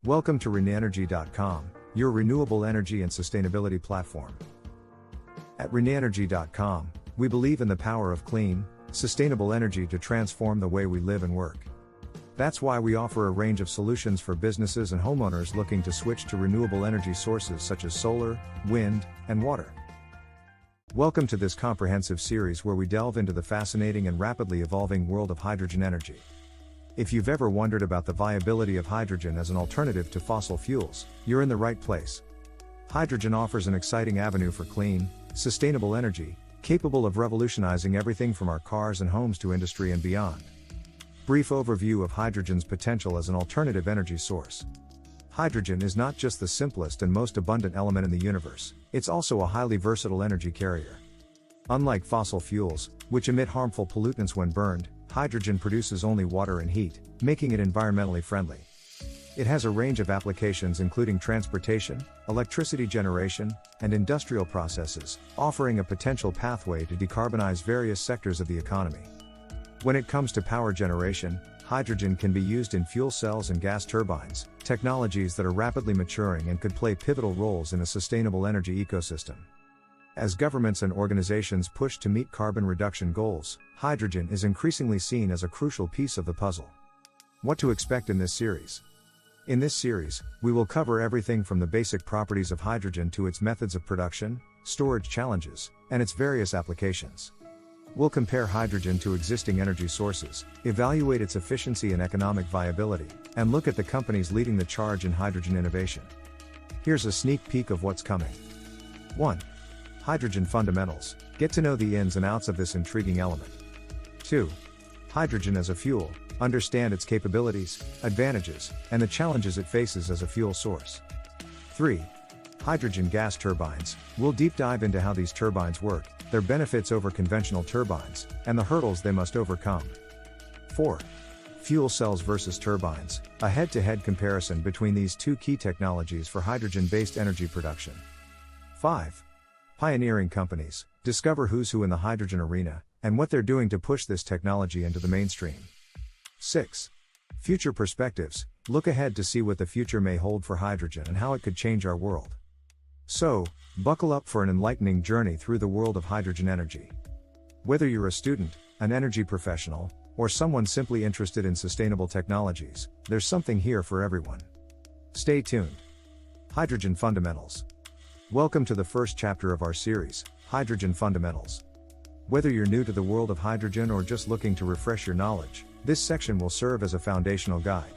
Welcome to RenEnergy.com, your renewable energy and sustainability platform. At RenEnergy.com, we believe in the power of clean, sustainable energy to transform the way we live and work. That's why we offer a range of solutions for businesses and homeowners looking to switch to renewable energy sources such as solar, wind, and water. Welcome to this comprehensive series where we delve into the fascinating and rapidly evolving world of hydrogen energy. If you've ever wondered about the viability of hydrogen as an alternative to fossil fuels, you're in the right place. Hydrogen offers an exciting avenue for clean, sustainable energy, capable of revolutionizing everything from our cars and homes to industry and beyond. Brief overview of hydrogen's potential as an alternative energy source. Hydrogen is not just the simplest and most abundant element in the universe, it's also a highly versatile energy carrier. Unlike fossil fuels, which emit harmful pollutants when burned, hydrogen produces only water and heat, making it environmentally friendly. It has a range of applications including transportation, electricity generation, and industrial processes, offering a potential pathway to decarbonize various sectors of the economy. When it comes to power generation, hydrogen can be used in fuel cells and gas turbines, technologies that are rapidly maturing and could play pivotal roles in a sustainable energy ecosystem. As governments and organizations push to meet carbon reduction goals, hydrogen is increasingly seen as a crucial piece of the puzzle. What to expect in this series? In this series, we will cover everything from the basic properties of hydrogen to its methods of production, storage challenges, and its various applications. We'll compare hydrogen to existing energy sources, evaluate its efficiency and economic viability, and look at the companies leading the charge in hydrogen innovation. Here's a sneak peek of what's coming. 1. Hydrogen fundamentals. Get to know the ins and outs of this intriguing element. 2. Hydrogen as a fuel. Understand its capabilities, advantages, and the challenges it faces as a fuel source. 3. Hydrogen gas turbines. We'll deep dive into how these turbines work, their benefits over conventional turbines, and the hurdles they must overcome. 4. Fuel cells versus turbines. A head-to-head comparison between these two key technologies for hydrogen-based energy production. 5. Pioneering companies. Discover who's who in the hydrogen arena, and what they're doing to push this technology into the mainstream. 6. Future perspectives. Look ahead to see what the future may hold for hydrogen and how it could change our world. So, buckle up for an enlightening journey through the world of hydrogen energy. Whether you're a student, an energy professional, or someone simply interested in sustainable technologies, there's something here for everyone. Stay tuned. Hydrogen fundamentals. Welcome to the first chapter of our series, Hydrogen Fundamentals. Whether you're new to the world of hydrogen or just looking to refresh your knowledge, this section will serve as a foundational guide.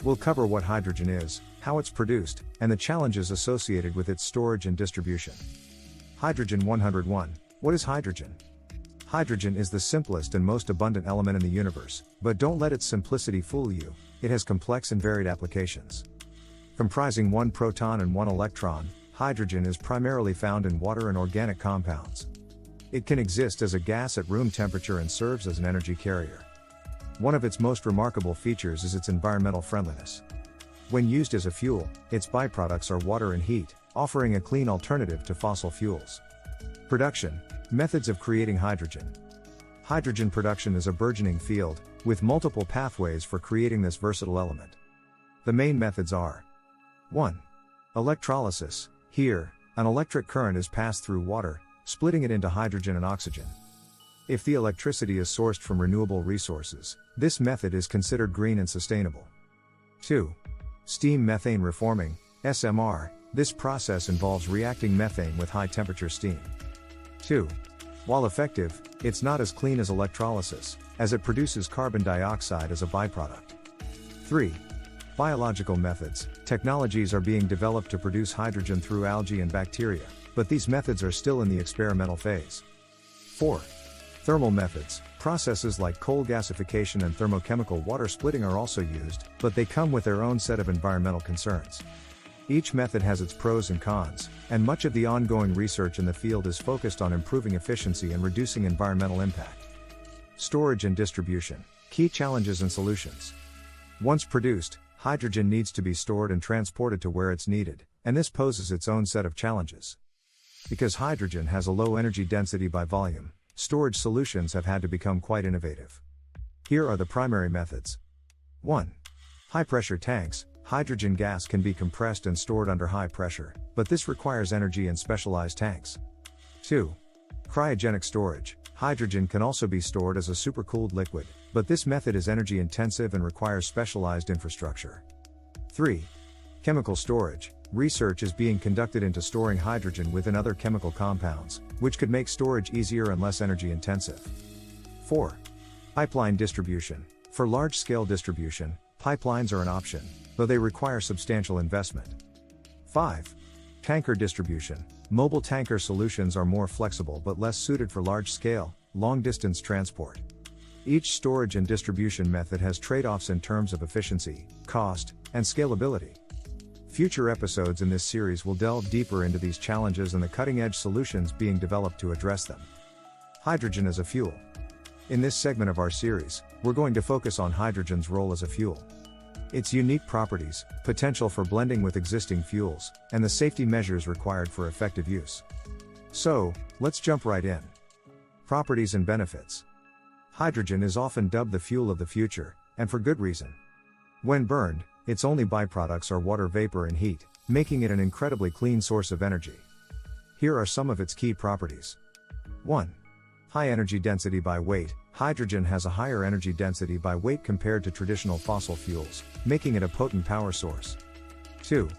We'll cover what hydrogen is, how it's produced, and the challenges associated with its storage and distribution. Hydrogen 101. What is hydrogen? Hydrogen is the simplest and most abundant element in the universe, but don't let its simplicity fool you, it has complex and varied applications. Comprising one proton and one electron, hydrogen is primarily found in water and organic compounds. It can exist as a gas at room temperature and serves as an energy carrier. One of its most remarkable features is its environmental friendliness. When used as a fuel, its byproducts are water and heat, offering a clean alternative to fossil fuels. Production. Methods of creating hydrogen. Hydrogen production is a burgeoning field, with multiple pathways for creating this versatile element. The main methods are: 1. Electrolysis. Here, an electric current is passed through water, splitting it into hydrogen and oxygen. If the electricity is sourced from renewable resources, this method is considered green and sustainable. 2. Steam methane reforming, SMR. This process involves reacting methane with high-temperature steam. 2. While effective, it's not as clean as electrolysis, as it produces carbon dioxide as a byproduct. 3. Biological methods. Technologies are being developed to produce hydrogen through algae and bacteria, but these methods are still in the experimental phase. 4. Thermal methods. Processes like coal gasification and thermochemical water splitting are also used, but they come with their own set of environmental concerns. Each method has its pros and cons, and much of the ongoing research in the field is focused on improving efficiency and reducing environmental impact. Storage and distribution. Key challenges and solutions. Once produced, hydrogen needs to be stored and transported to where it's needed, and this poses its own set of challenges. Because hydrogen has a low energy density by volume, storage solutions have had to become quite innovative. Here are the primary methods. 1. High-pressure tanks. hydrogen gas can be compressed and stored under high pressure, but this requires energy and specialized tanks. 2. Cryogenic storage. Hydrogen can also be stored as a supercooled liquid, but this method is energy intensive and requires specialized infrastructure. 3. Chemical storage. Research is being conducted into storing hydrogen within other chemical compounds, which could make storage easier and less energy intensive. 4. Pipeline distribution. For large-scale distribution, pipelines are an option, though they require substantial investment. 5. Tanker distribution. Mobile tanker solutions are more flexible but less suited for large-scale, long-distance transport. Each storage and distribution method has trade-offs in terms of efficiency, cost, and scalability. Future episodes in this series will delve deeper into these challenges and the cutting-edge solutions being developed to address them. Hydrogen as a fuel. In this segment of our series, we're going to focus on hydrogen's role as a fuel. Its unique properties, potential for blending with existing fuels, and the safety measures required for effective use. So, let's jump right in. Properties and benefits. Hydrogen is often dubbed the fuel of the future, and for good reason. When burned, its only byproducts are water vapor and heat, making it an incredibly clean source of energy. Here are some of its key properties. 1. High energy density by weight. Hydrogen has a higher energy density by weight compared to traditional fossil fuels, making it a potent power source. 2.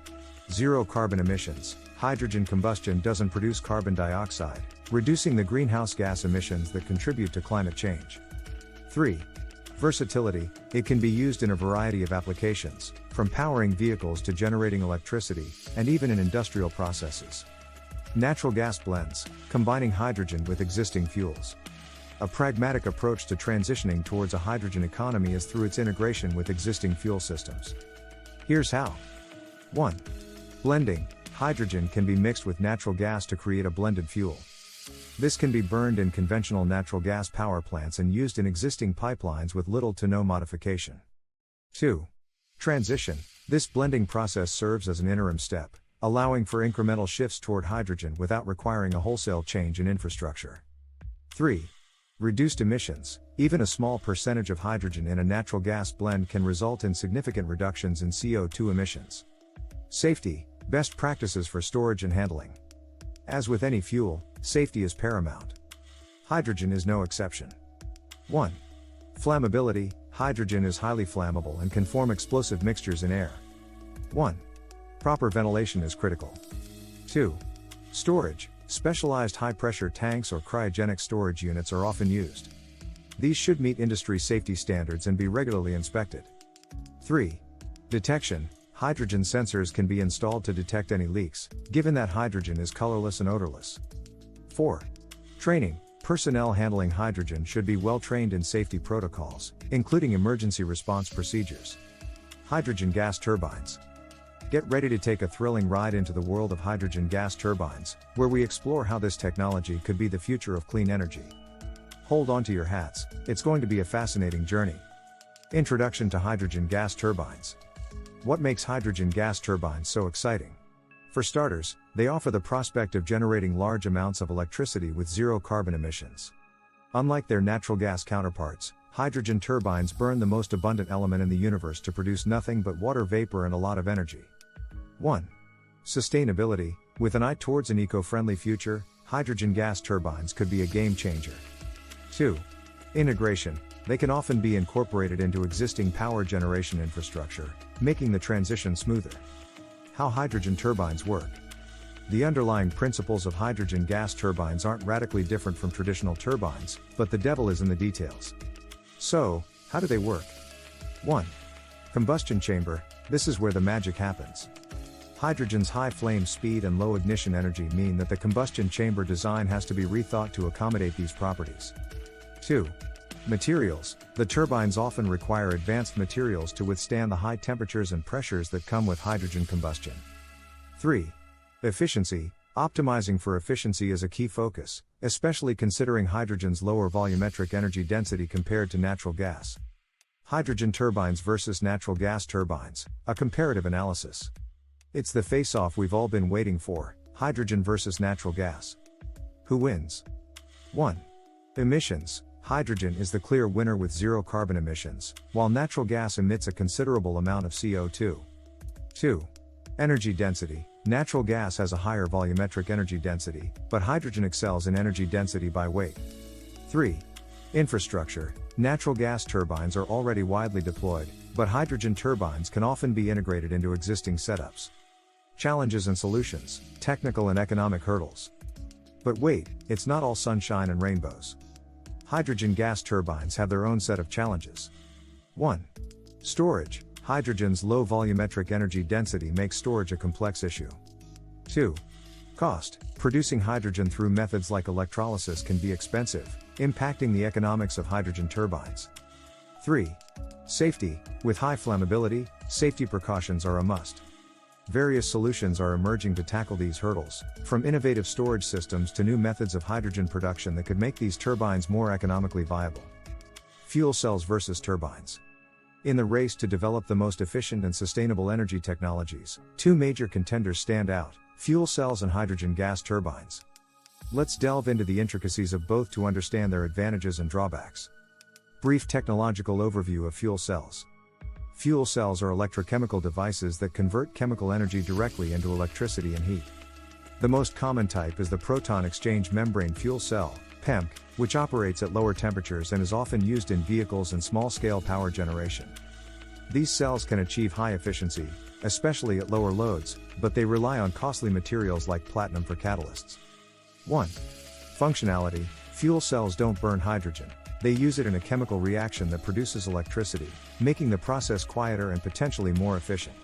Zero carbon emissions. Hydrogen combustion doesn't produce carbon dioxide, reducing the greenhouse gas emissions that contribute to climate change. 3. Versatility. It can be used in a variety of applications, from powering vehicles to generating electricity, and even in industrial processes. Natural gas blends, combining hydrogen with existing fuels. A pragmatic approach to transitioning towards a hydrogen economy is through its integration with existing fuel systems. Here's how. 1. Blending. Hydrogen can be mixed with natural gas to create a blended fuel. This can be burned in conventional natural gas power plants and used in existing pipelines with little to no modification. 2. Transition. This blending process serves as an interim step, allowing for incremental shifts toward hydrogen without requiring a wholesale change in infrastructure. 3. Reduced emissions. Even a small percentage of hydrogen in a natural gas blend can result in significant reductions in CO2 emissions. Safety. Best practices for storage and handling. As with any fuel, safety is paramount. Hydrogen is no exception. 1. Flammability. Hydrogen is highly flammable and can form explosive mixtures in air. 1. Proper ventilation is critical. 2. Storage. Specialized high-pressure tanks or cryogenic storage units are often used. These should meet industry safety standards and be regularly inspected. 3. Detection. Hydrogen sensors can be installed to detect any leaks, given that hydrogen is colorless and odorless. 4. Training. Personnel handling hydrogen should be well trained in safety protocols, including emergency response procedures. Hydrogen gas turbines. Get ready to take a thrilling ride into the world of hydrogen gas turbines, where we explore how this technology could be the future of clean energy. Hold on to your hats, it's going to be a fascinating journey. Introduction to hydrogen gas turbines. What makes hydrogen gas turbines so exciting? For starters, they offer the prospect of generating large amounts of electricity with zero carbon emissions. Unlike their natural gas counterparts, hydrogen turbines burn the most abundant element in the universe to produce nothing but water vapor and a lot of energy. 1. Sustainability. With an eye towards an eco-friendly future, hydrogen gas turbines could be a game changer. 2. Integration. They can often be incorporated into existing power generation infrastructure, making the transition smoother. How hydrogen turbines work. The underlying principles of hydrogen gas turbines aren't radically different from traditional turbines, but the devil is in the details. So, how do they work? 1. Combustion chamber. This is where the magic happens. Hydrogen's high flame speed and low ignition energy mean that the combustion chamber design has to be rethought to accommodate these properties. 2. Materials. The turbines often require advanced materials to withstand the high temperatures and pressures that come with hydrogen combustion. 3. Efficiency. Optimizing for efficiency is a key focus, especially considering hydrogen's lower volumetric energy density compared to natural gas. Hydrogen turbines versus natural gas turbines, a comparative analysis. It's the face-off we've all been waiting for, hydrogen versus natural gas. Who wins? 1. Emissions. Hydrogen is the clear winner with zero carbon emissions, while natural gas emits a considerable amount of CO2. 2. Energy density. Natural gas has a higher volumetric energy density, but hydrogen excels in energy density by weight. 3. Infrastructure. Natural gas turbines are already widely deployed, but hydrogen turbines can often be integrated into existing setups. Challenges and solutions, technical and economic hurdles. But wait, it's not all sunshine and rainbows. Hydrogen gas turbines have their own set of challenges. 1. Storage. Hydrogen's low volumetric energy density makes storage a complex issue. 2. Cost. Producing hydrogen through methods like electrolysis can be expensive, impacting the economics of hydrogen turbines. 3. Safety. With high flammability, safety precautions are a must. Various solutions are emerging to tackle these hurdles, from innovative storage systems to new methods of hydrogen production that could make these turbines more economically viable. Fuel cells versus turbines. In the race to develop the most efficient and sustainable energy technologies, two major contenders stand out: fuel cells and hydrogen gas turbines. Let's delve into the intricacies of both to understand their advantages and drawbacks. Brief technological overview of fuel cells. Fuel cells are electrochemical devices that convert chemical energy directly into electricity and heat. The most common type is the proton exchange membrane fuel cell, PEMC, which operates at lower temperatures and is often used in vehicles and small-scale power generation. These cells can achieve high efficiency, especially at lower loads, but they rely on costly materials like platinum for catalysts. 1. Functionality. Fuel cells don't burn hydrogen. They use it in a chemical reaction that produces electricity, making the process quieter and potentially more efficient.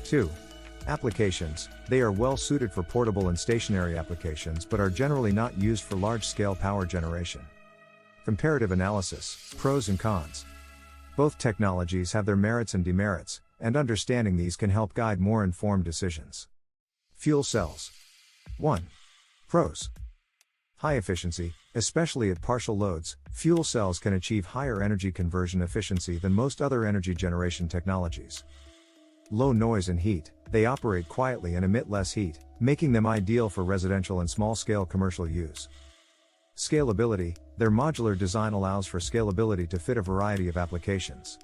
2. Applications. They are well suited for portable and stationary applications but are generally not used for large-scale power generation. Comparative analysis, pros and cons. Both technologies have their merits and demerits, and understanding these can help guide more informed decisions. Fuel cells. 1. Pros. High efficiency. Especially at partial loads, fuel cells can achieve higher energy conversion efficiency than most other energy generation technologies. Low noise and heat. They operate quietly and emit less heat, making them ideal for residential and small-scale commercial use. Scalability. Their modular design allows for scalability to fit a variety of applications.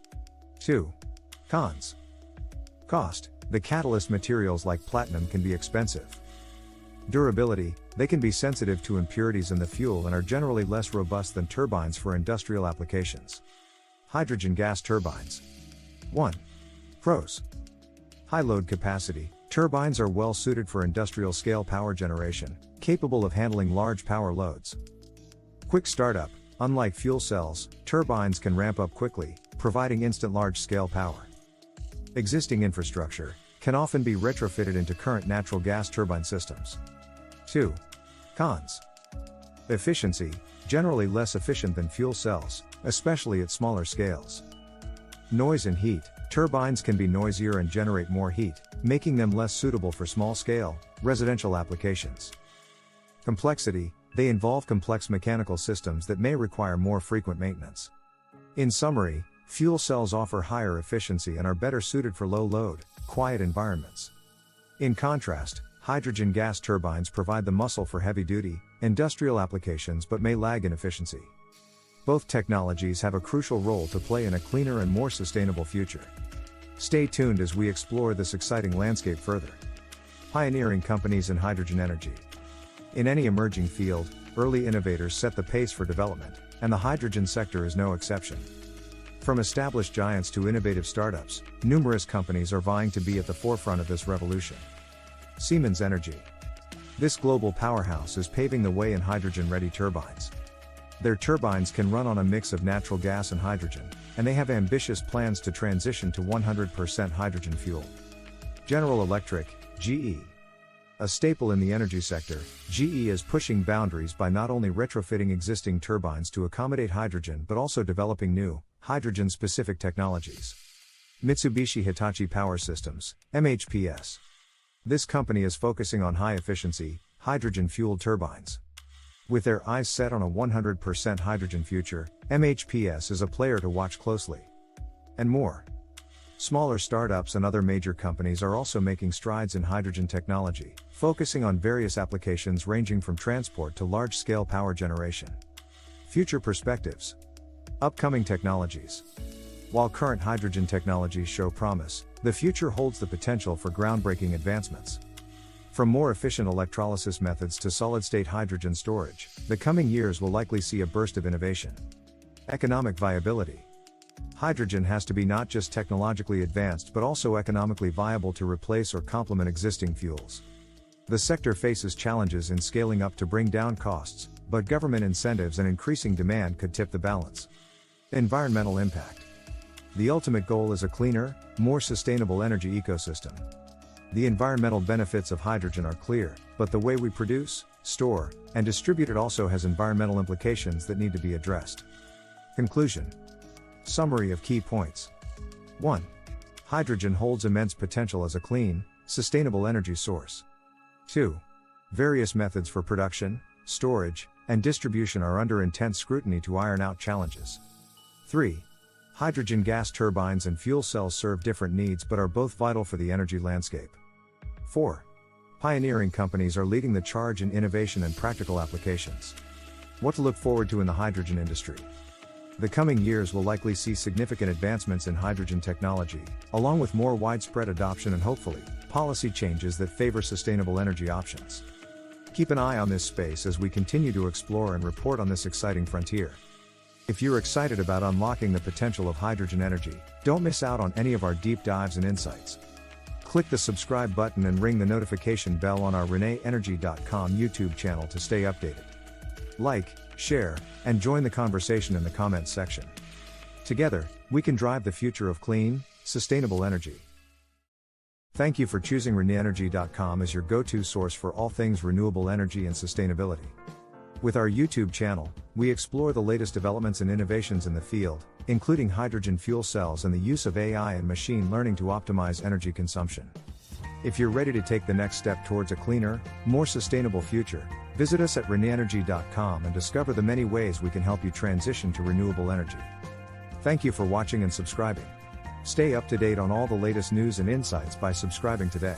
2. Cons. Cost. The catalyst materials like platinum can be expensive. Durability. They can be sensitive to impurities in the fuel and are generally less robust than turbines for industrial applications. Hydrogen gas turbines. 1. Pros. High load capacity. Turbines are well suited for industrial scale power generation, capable of handling large power loads. Quick startup. Unlike fuel cells, turbines can ramp up quickly, providing instant large-scale power. Existing infrastructure can often be retrofitted into current natural gas turbine systems. 2. Cons. Efficiency. Generally less efficient than fuel cells, especially at smaller scales. Noise and heat. Turbines can be noisier and generate more heat, making them less suitable for small-scale, residential applications. Complexity. They involve complex mechanical systems that may require more frequent maintenance. In summary, fuel cells offer higher efficiency and are better suited for low-load, quiet environments. In contrast, hydrogen gas turbines provide the muscle for heavy-duty, industrial applications but may lag in efficiency. Both technologies have a crucial role to play in a cleaner and more sustainable future. Stay tuned as we explore this exciting landscape further. Pioneering companies in hydrogen energy. In any emerging field, early innovators set the pace for development, and the hydrogen sector is no exception. From established giants to innovative startups, numerous companies are vying to be at the forefront of this revolution. Siemens Energy. This global powerhouse is paving the way in hydrogen-ready turbines. Their turbines can run on a mix of natural gas and hydrogen, and they have ambitious plans to transition to 100% hydrogen fuel. General Electric, GE. A staple in the energy sector, GE is pushing boundaries by not only retrofitting existing turbines to accommodate hydrogen but also developing new, hydrogen-specific technologies. Mitsubishi Hitachi Power Systems, MHPS. This company is focusing on high-efficiency, hydrogen-fueled turbines. With their eyes set on a 100% hydrogen future, MHPS is a player to watch closely. And more. Smaller startups and other major companies are also making strides in hydrogen technology, focusing on various applications ranging from transport to large-scale power generation. Future perspectives. Upcoming technologies. While current hydrogen technologies show promise, The future holds the potential for groundbreaking advancements. From more efficient electrolysis methods to solid-state hydrogen storage, the coming years will likely see a burst of innovation. Economic viability. Hydrogen has to be not just technologically advanced but also economically viable to replace or complement existing fuels. The sector faces challenges in scaling up to bring down costs, but government incentives and increasing demand could tip the balance. Environmental impact. The ultimate goal is a cleaner, more sustainable energy ecosystem. The environmental benefits of hydrogen are clear, but the way we produce, store, and distribute it also has environmental implications that need to be addressed. Conclusion. Summary of key points. 1. Hydrogen holds immense potential as a clean, sustainable energy source. 2. Various methods for production, storage, and distribution are under intense scrutiny to iron out challenges. 3. Hydrogen gas turbines and fuel cells serve different needs but are both vital for the energy landscape. 4. Pioneering companies are leading the charge in innovation and practical applications. What to look forward to in the hydrogen industry. The coming years will likely see significant advancements in hydrogen technology, along with more widespread adoption and hopefully, policy changes that favor sustainable energy options. Keep an eye on this space as we continue to explore and report on this exciting frontier. If you're excited about unlocking the potential of hydrogen energy, don't miss out on any of our deep dives and insights. Click the subscribe button and ring the notification bell on our ReneEnergy.com YouTube channel to stay updated. Like, share, and join the conversation in the comments section. Together, we can drive the future of clean, sustainable energy. Thank you for choosing ReneEnergy.com as your go-to source for all things renewable energy and sustainability. With our YouTube channel, we explore the latest developments and innovations in the field, including hydrogen fuel cells and the use of AI and machine learning to optimize energy consumption. If you're ready to take the next step towards a cleaner, more sustainable future, visit us at ReneEnergy.com and discover the many ways we can help you transition to renewable energy. Thank you for watching and subscribing. Stay up to date on all the latest news and insights by subscribing today.